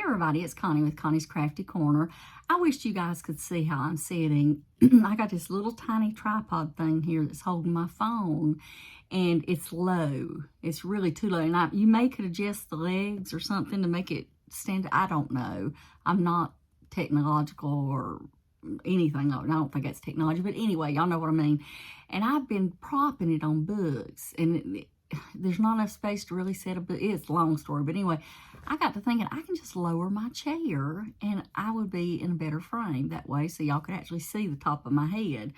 everybody, it's Connie with Connie's Crafty Corner. I wish you guys could see how I'm sitting. I got this little tiny tripod thing here that's holding my phone, and it's low. It's really too low. And you may could adjust the legs or something to make it stand. I don't know. I'm not technological or anything. I don't think that's technology, but anyway, y'all know what I mean. And I've been propping it on books, and there's not enough space to really set up. It's a long story, but anyway, I got to thinking I can just lower my chair and I would be in a better frame that way, so y'all could actually see the top of my head.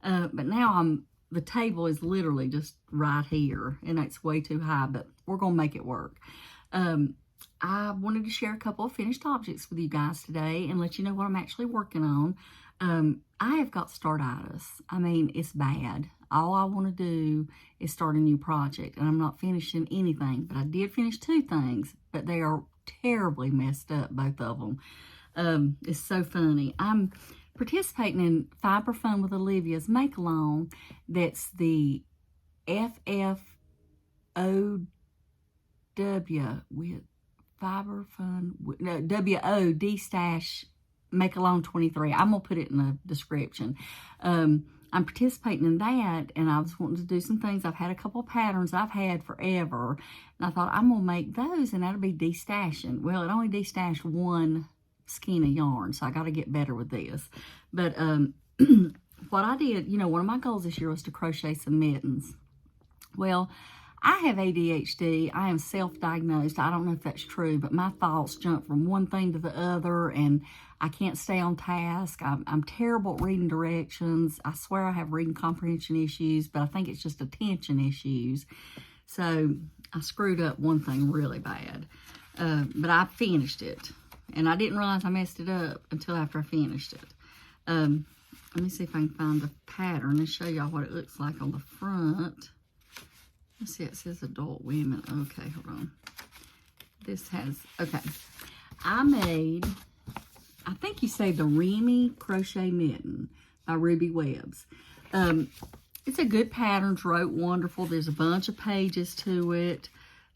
But now the table is literally just right here, and it's way too high, but we're gonna make it work. I wanted to share a couple of finished objects with you guys today and let you know what I'm actually working on. I have got startitis. I mean, it's bad. All I want to do is start a new project, and I'm not finishing anything, but I did finish 2 things, but they are terribly messed up, both of them. It's so funny. I'm participating in FiberFun with Olivia's make-along. That's the FFOW with FiberFun, no, WOD make along 23. I'm gonna put it in the description. I'm participating in that, and I was wanting to do some things. I've had a couple of patterns I've had forever, and I thought I'm gonna make those, and that'll be destashing. Well, it only destashed 1 skein of yarn, so I got to get better with this. But what I did, one of my goals this year was to crochet some mittens. Well, I have ADHD. I am self-diagnosed. I don't know if that's true, but my thoughts jump from one thing to the other, and I can't stay on task. I'm terrible at reading directions. I swear I have reading comprehension issues, but I think it's just attention issues. So I screwed up one thing really bad, but I finished it, and I didn't realize I messed it up until after I finished it. Let me see if I can find the pattern and show y'all what it looks like on the front. Let's see, it says adult women. Okay, hold on. This has, okay. I made, I think you say the Remy Crochet Mitten by Ruby Webbs. It's a good pattern, wrote wonderful. There's a bunch of pages to it.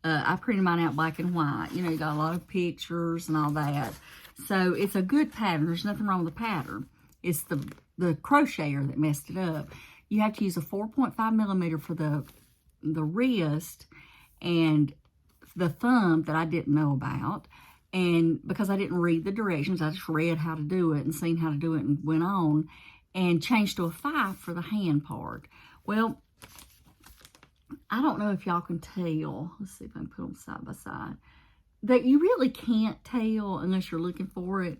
I printed mine out black and white. You got a lot of pictures and all that. So it's a good pattern. There's nothing wrong with the pattern. It's the crocheter that messed it up. You have to use a 4.5 millimeter for the wrist and the thumb that I didn't know about, and because I didn't read the directions, I just read how to do it and seen how to do it and went on and changed to a 5 for the hand part. Well, I don't know if y'all can tell. Let's see if I can put them side by side. That you really can't tell unless you're looking for it,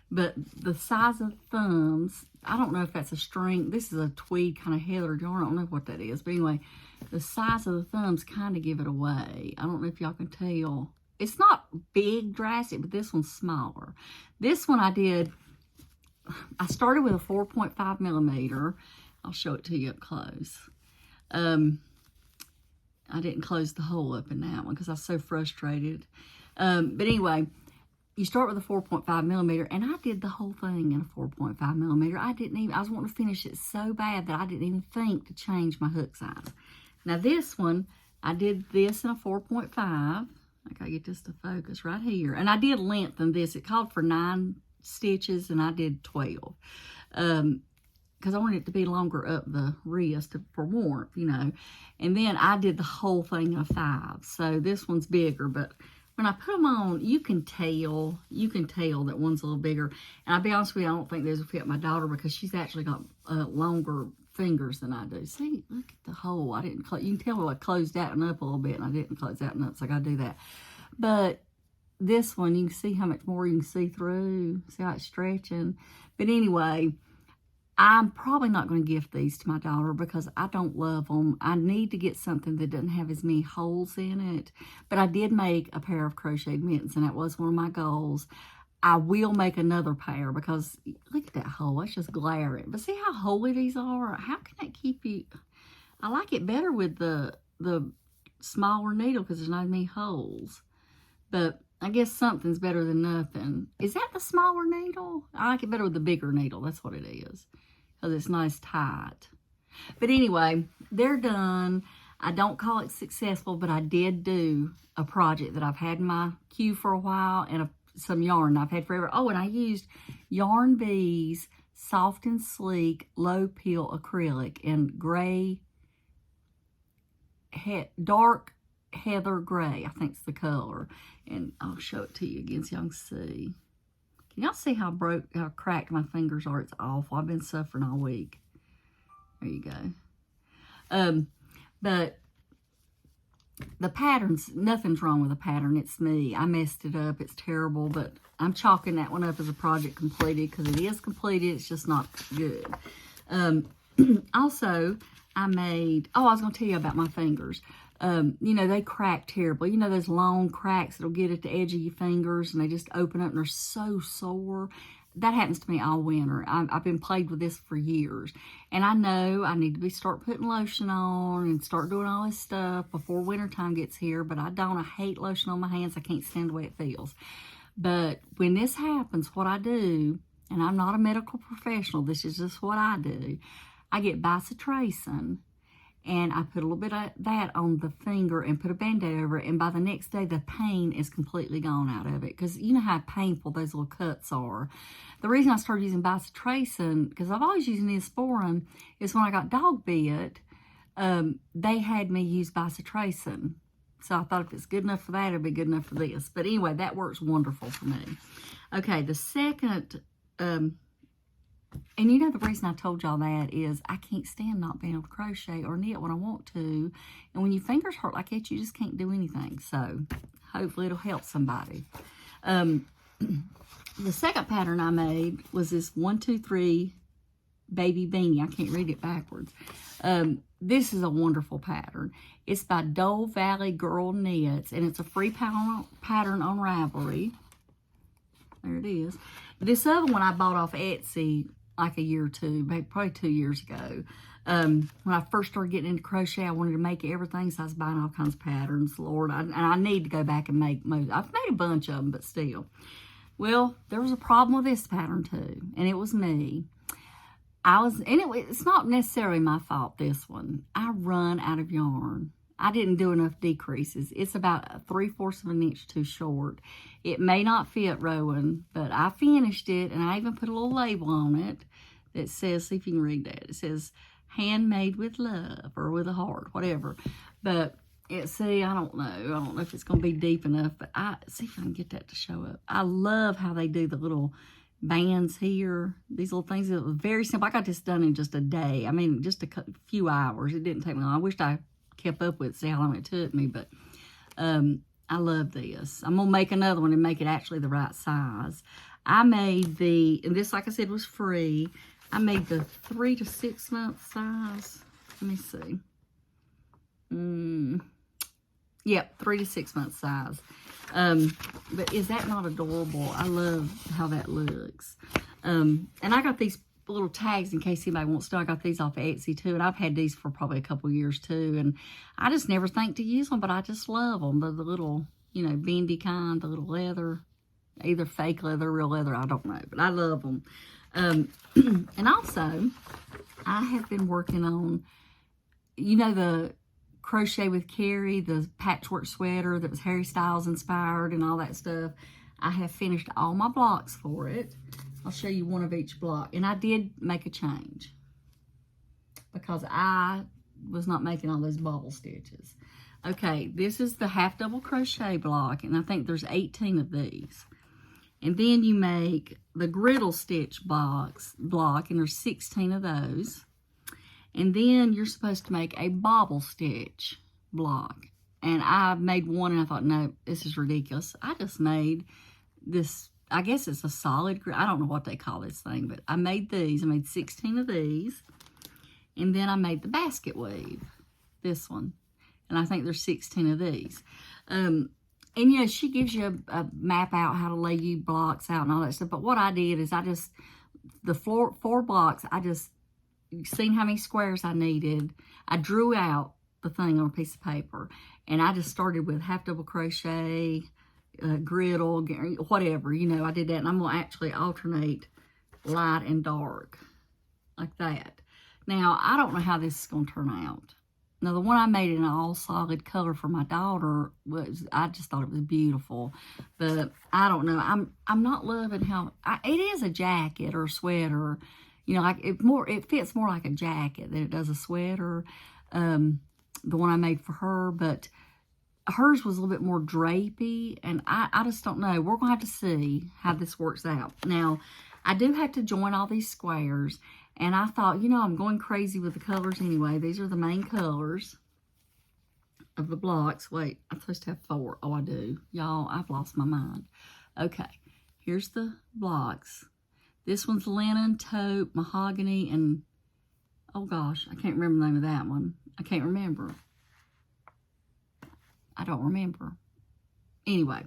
but the size of thumbs, I don't know if that's a string. This is a tweed kind of heather yarn. I don't know what that is, but anyway, the size of the thumbs kind of give it away. I don't know if y'all can tell. It's not big, drastic, but this one's smaller. This one I started with a 4.5 millimeter. I'll show it to you up close. I didn't close the hole up in that one because I was so frustrated. But anyway, you start with a 4.5 millimeter, and I did the whole thing in a 4.5 millimeter. I was wanting to finish it so bad that I didn't even think to change my hook size. Now this one, I did this in a 4.5. I gotta get this to focus right here. And I did lengthen this. It called for 9 stitches, and I did 12. Because I wanted it to be longer up the wrist for warmth, And then I did the whole thing in a 5. So this one's bigger, but when I put them on, you can tell that one's a little bigger. And I'll be honest with you, I don't think those will fit my daughter because she's actually got longer fingers than I do. See, look at the hole. I didn't close. You can tell I closed that one up a little bit, and I didn't close that one up, so I got to do that. But this one, you can see how much more you can see through. See how it's stretching. But anyway, I'm probably not going to gift these to my daughter because I don't love them. I need to get something that doesn't have as many holes in it. But I did make a pair of crocheted mittens, and that was one of my goals. I will make another pair because look at that hole. Let's just glare it. But see how holy these are? How can that keep you? I like it better with the smaller needle because there's not as many holes. But I guess something's better than nothing. Is that the smaller needle? I like it better with the bigger needle. That's what it is. Because it's nice tight. But anyway, they're done. I don't call it successful, but I did do a project that I've had in my queue for a while, and some yarn I've had forever. Oh, and I used Yarn Bees Soft and Sleek Low Peel Acrylic in gray, dark heather gray, I think it's the color. And I'll show it to you again so y'all can see. Can y'all see how cracked my fingers are? It's awful. I've been suffering all week. There you go. But the patterns, nothing's wrong with the pattern. It's me. I messed it up. It's terrible, but I'm chalking that one up as a project completed because it is completed. It's just not good. Also, I made, I was going to tell you about my fingers. You know, they crack terribly. You know, those long cracks that'll get at the edge of your fingers and they just open up and they're so sore. That happens to me all winter. I've been plagued with this for years. And I know I need to start putting lotion on and start doing all this stuff before wintertime gets here. But I don't. I hate lotion on my hands. I can't stand the way it feels. But when this happens, what I do, and I'm not a medical professional, this is just what I do. I get bisotracin and I put a little bit of that on the finger and put a Band-Aid over it. And by the next day, the pain is completely gone out of it. Because you know how painful those little cuts are. The reason I started using bisotracin, because I've always used Neosporin, is when I got dog bit, they had me use bisotracin. So I thought if it's good enough for that, it'll be good enough for this. But anyway, that works wonderful for me. Okay, the second... and you know the reason I told y'all that is I can't stand not being able to crochet or knit when I want to. And when your fingers hurt like that, you just can't do anything. So hopefully it'll help somebody. The second pattern I made was this 1, 2, 3 baby beanie. I can't read it backwards. This is a wonderful pattern. It's by Dole Valley Girl Knits, and it's a free pattern on Ravelry. There it is. This other one I bought off Etsy like a year or two, probably 2 years ago. When I first started getting into crochet, I wanted to make everything, so I was buying all kinds of patterns. Lord, and I need to go back and make most. I've made a bunch of them, but still. Well, there was a problem with this pattern too, and it was me. It's not necessarily my fault, this one. I run out of yarn. I didn't do enough decreases. It's about 3/4 of an inch too short. It may not fit, Rowan, but I finished it, and I even put a little label on it that says, see if you can read that. It says, handmade with love, or with a heart, whatever. But, see, I don't know. I don't know if it's going to be deep enough, but see if I can get that to show up. I love how they do the little bands here. These little things. It was very simple. I got this done in just a day. I mean, just a few hours. It didn't take me long. I wished I kept up with it, see how long it took me, but I love this. I'm gonna make another one and make it actually the right size. I made and this, like I said, was free. I made the 3 to 6 month size. Let me see. Yep, 3 to 6 month size. But is that not adorable? I love how that looks. And I got these little tags in case anybody wants to know. I got these off of Etsy too, and I've had these for probably a couple years too, and I just never think to use them, but I just love them. The little, you know, bendy kind, the little leather, either fake leather, real leather, I don't know, but I love them. And also, I have been working on, you know, the Crochet with Carrie, the patchwork sweater that was Harry Styles inspired and all that stuff. I have finished all my blocks for it. I'll show you one of each block. And I did make a change because I was not making all those bobble stitches. Okay, this is the half double crochet block, and I think there's 18 of these. And then you make the griddle stitch block, and there's 16 of those. And then you're supposed to make a bobble stitch block. And I made one, and I thought, no, this is ridiculous. I just made this, I guess it's a solid, I don't know what they call this thing, but I made these. I made 16 of these. And then I made the basket weave, this one. And I think there's 16 of these. And, you know, she gives you a map out how to lay you blocks out and all that stuff. But what I did is the four blocks, seen how many squares I needed. I drew out the thing on a piece of paper. And I just started with half double crochet, griddle, whatever, you know, I did that. And I'm going to actually alternate light and dark like that. Now, I don't know how this is going to turn out. Now, the one I made in an all-solid color for my daughter I just thought it was beautiful. But I don't know. I'm not loving how, it is a jacket or a sweater. You know, like it fits more like a jacket than it does a sweater. The one I made for her, but hers was a little bit more drapey, and I just don't know. We're going to have to see how this works out. Now, I do have to join all these squares, and I thought, you know, I'm going crazy with the colors anyway. These are the main colors of the blocks. Wait, I'm supposed to have 4. Oh, I do. Y'all, I've lost my mind. Okay, here's the blocks. This one's linen, taupe, mahogany, and, oh gosh, I can't remember the name of that one. I can't remember. I don't remember. Anyway,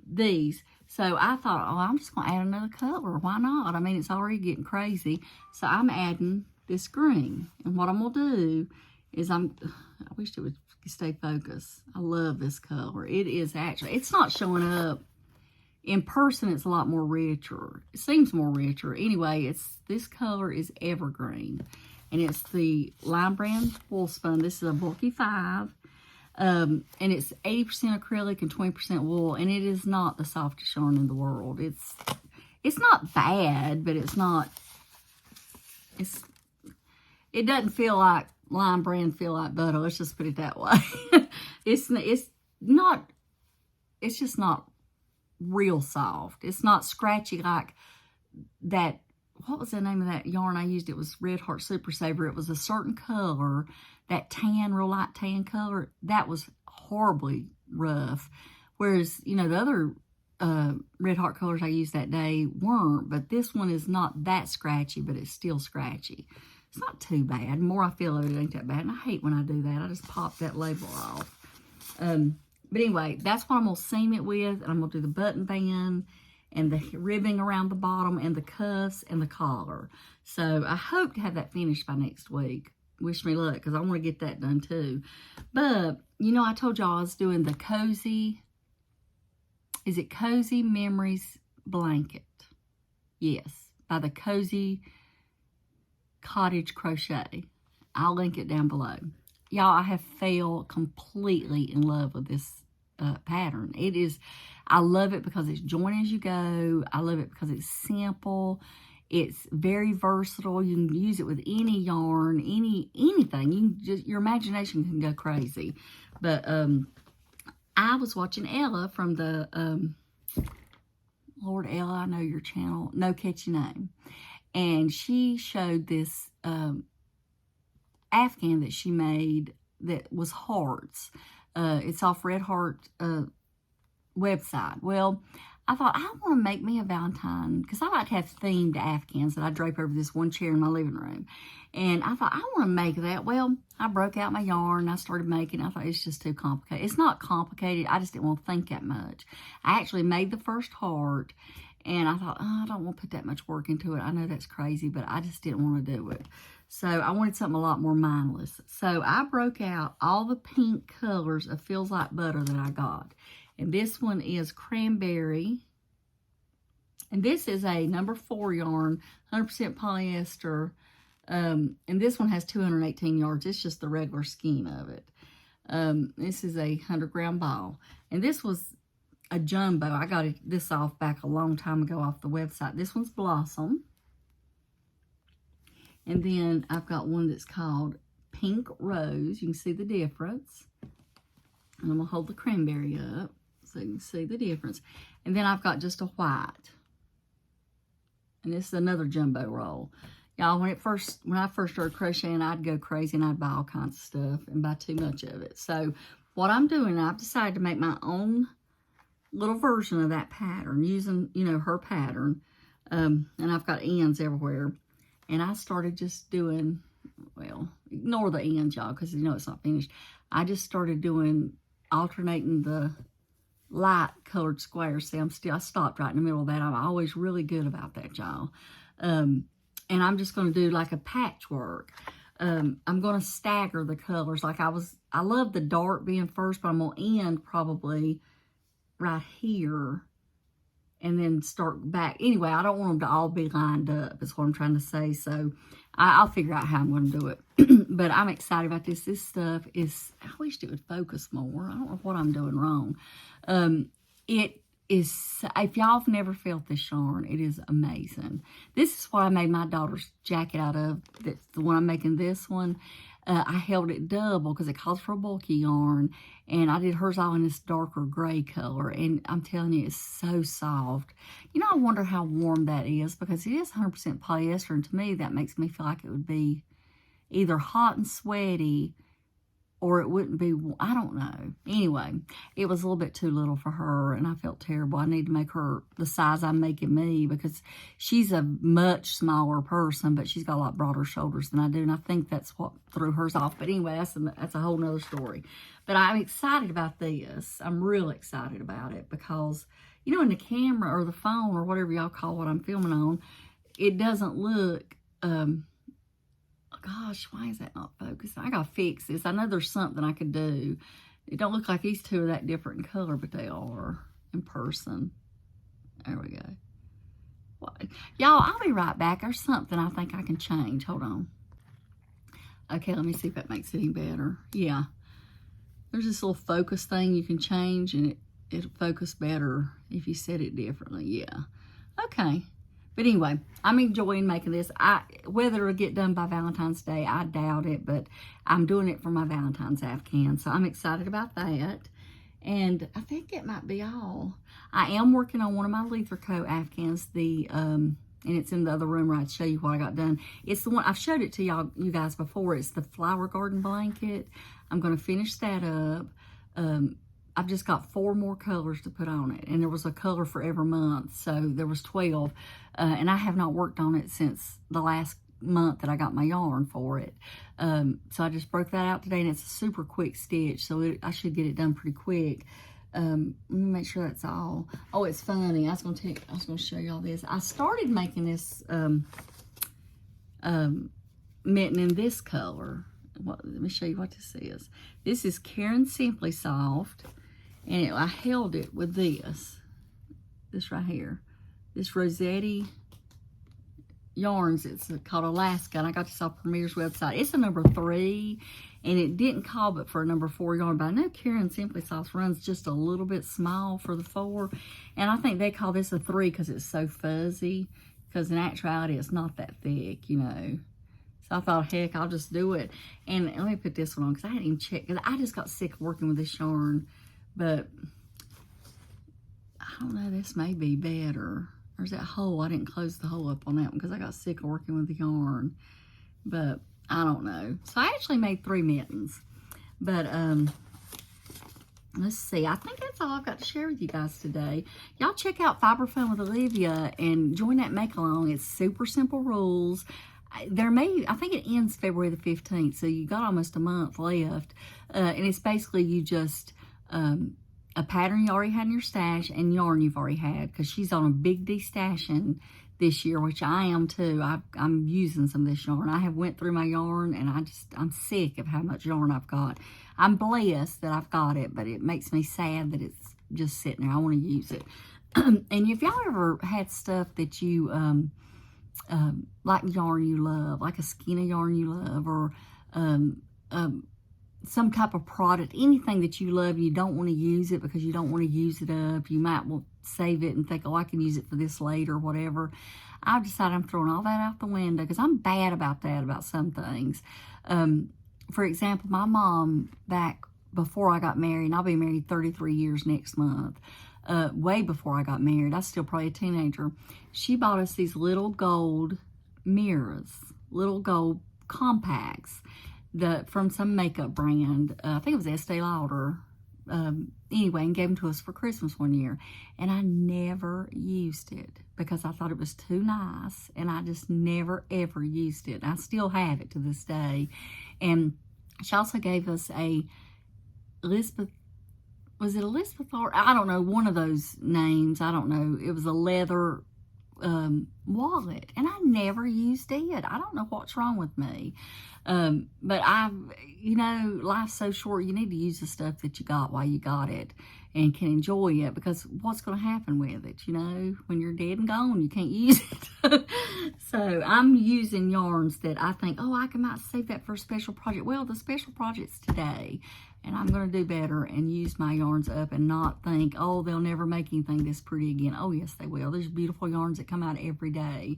these. So I thought, oh, I'm just going to add another color. Why not? I mean, it's already getting crazy. So I'm adding this green. And what I'm going to do is I wish it would stay focused. I love this color. It is actually, it's not showing up. In person, it's a lot more richer. It seems more richer. Anyway, this color is evergreen. And it's the Lime Brand Wool Spun. This is a bulky 5. And it's 80% acrylic and 20% wool, and it is not the softest yarn in the world. It's not bad, but it doesn't feel like Lime Brand feel like butter. Let's just put it that way. It's just not real soft. It's not scratchy like that. What was the name of that yarn I used? It was Red Heart Super Saver. It was a certain color, that tan, real light tan color. That was horribly rough. Whereas, you know, the other Red Heart colors I used that day weren't. But this one is not that scratchy, but it's still scratchy. It's not too bad. The more I feel of it, it ain't that bad. And I hate when I do that. I just pop that label off. But anyway, that's what I'm going to seam it with. And I'm going to do the button band and the ribbing around the bottom and the cuffs and the collar. So I hope to have that finished by next week. Wish me luck, because I want to get that done too. But, you know, I told y'all I was doing the Cozy, is it Cozy Memories Blanket? Yes, by the Cozy Cottage Crochet. I'll link it down below. Y'all, I have fell completely in love with this pattern. It is, I love it because it's join as you go. I love it because it's simple. It's very versatile. You can use it with any yarn, anything. You can just, your imagination can go crazy. But I was watching Ella from the Lord Ella, I know your channel, No Catchy Name, and she showed this Afghan that she made that was hearts. It's off Red Heart website. Well, I thought, I want to make me a Valentine, because I like to have themed Afghans that I drape over this one chair in my living room. And I thought, I want to make that. Well, I broke out my yarn. I started making. I thought, it's just too complicated. It's not complicated. I just didn't want to think that much. I actually made the first heart, and I thought, oh, I don't want to put that much work into it. I know that's crazy, but I just didn't want to do it. So I wanted something a lot more mindless. So I broke out all the pink colors of Feels Like Butter that I got. And this one is Cranberry. And this is a number 4 yarn, 100% polyester. And this one has 218 yards. It's just the regular skein of it. This is a 100-gram ball. And this was a jumbo. I got this off back a long time ago off the website. This one's Blossom. And then I've got one that's called Pink Rose. You can see the difference. And I'm going to hold the cranberry up so you can see the difference. And then I've got just a white. And this is another jumbo roll. Y'all, when I first started crocheting, I'd go crazy and I'd buy all kinds of stuff and buy too much of it. So what I'm doing, I've decided to make my own little version of that pattern using, you know, her pattern. And I've got ends everywhere. And I started just doing, well, ignore the ends, y'all, because you know it's not finished. I just started doing, alternating the light colored squares. See, I stopped right in the middle of that. I'm always really good about that, y'all. And I'm just going to do like a patchwork. I'm going to stagger the colors. Like I love the dark being first, but I'm going to end probably right here and then start back. Anyway, I don't want them to all be lined up, is what I'm trying to say. So I'll figure out how I'm going to do it. But I'm excited about this. This stuff is, I wished it would focus more. I don't know what I'm doing wrong. It is, if y'all have never felt this yarn, it is amazing. This is what I made my daughter's jacket out of. That's the one I'm making this one. I held it double because it calls for a bulky yarn, and I did hers all in this darker gray color, and I'm telling you, it's so soft. You know, I wonder how warm that is, because it is 100% polyester, and to me, that makes me feel like it would be either hot and sweaty, or it wouldn't be, I don't know. Anyway, it was a little bit too little for her, and I felt terrible. I need to make her the size I'm making me, because she's a much smaller person, but she's got a lot broader shoulders than I do, and I think that's what threw hers off. But anyway, that's a whole nother story. But I'm excited about this. I'm real excited about it, because, you know, in the camera or the phone or whatever y'all call what I'm filming on, it doesn't look, gosh, why is that not focused? I gotta fix this. I know there's something I could do. It don't look like these two are that different in color, but they are in person. There we go. Y'all, I'll be right back. There's something I think I can change. Hold on. Okay, let me see if that makes it any better. Yeah. There's this little focus thing you can change, and it'll focus better if you set it differently. Yeah. Okay. But anyway, I'm enjoying making this. Whether it'll get done by Valentine's Day, I doubt it, but I'm doing it for my Valentine's Afghan, so I'm excited about that. And I think it might be all. I am working on one of my Lether Co. Afghans, and it's in the other room where I'd show you what I got done. It's the one, I've showed it to you guys before. It's the flower garden blanket. I'm going to finish that up. I've just got 4 more colors to put on it, and there was a color for every month, so there was 12, and I have not worked on it since the last month that I got my yarn for it. So I just broke that out today, and it's a super quick stitch, so I should get it done pretty quick. Let me make sure that's all. Oh, it's funny. I was going to show y'all this. I started making this mitten in this color. Let me show you what this is. This is Karen Simply Soft. And I held it with this right here. This Rossetti Yarns. It's called Alaska. And I got this off Premier's website. It's a number 3. And it didn't call but for a number 4 yarn. But I know Karen Simply Soft runs just a little bit small for the 4. And I think they call this a 3 because it's so fuzzy. Because in actuality, it's not that thick, you know. So I thought, heck, I'll just do it. And let me put this one on, because I hadn't even checked. Because I just got sick of working with this yarn. But I don't know, this may be better. There's that hole. I didn't close the hole up on that one because I got sick of working with the yarn. But I don't know. So I actually made 3 mittens. But let's see. I think that's all I've got to share with you guys today. Y'all check out FiberFun with Olivia and join that make-along. It's super simple rules. I think it ends February the 15th, so you got almost a month left. And it's basically you just... a pattern you already had in your stash and yarn you've already had, because she's on a big destashing this year, which I am too. I'm using some of this yarn. I have went through my yarn, and I'm sick of how much yarn I've got. I'm blessed that I've got it, but it makes me sad that it's just sitting there. I want to use it. And if y'all ever had stuff that you like yarn you love, like a skein of yarn you love, or some type of product, anything that you love, you don't want to use it because you don't want to use it up. You might want to save it and think, oh, I can use it for this later or whatever. I've decided I'm throwing all that out the window because I'm bad about that, about some things. For example, my mom, back before I got married, and I'll be married 33 years next month, way before I got married, I was still probably a teenager, she bought us these little gold mirrors, little gold compacts, from some makeup brand. I think it was Estee Lauder. Anyway, and gave them to us for Christmas one year. And I never used it because I thought it was too nice. And I just never, ever used it. I still have it to this day. And she also gave us a Elizabeth, was it Elizabeth or I don't know, one of those names. I don't know. It was a leather wallet, and I never used it. I don't know what's wrong with me. But life's so short. You need to use the stuff that you got while you got it and can enjoy it, because what's going to happen with it? When you're dead and gone, you can't use it. So I'm using yarns that I think, oh, I might save that for a special project. Well, the special project's today, and I'm going to do better and use my yarns up and not think, oh, they'll never make anything this pretty again. Oh, yes, they will. There's beautiful yarns that come out every day.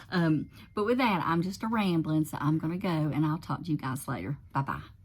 But with that, I'm just a rambling, so I'm going to go, and I'll talk to you guys later. Bye-bye.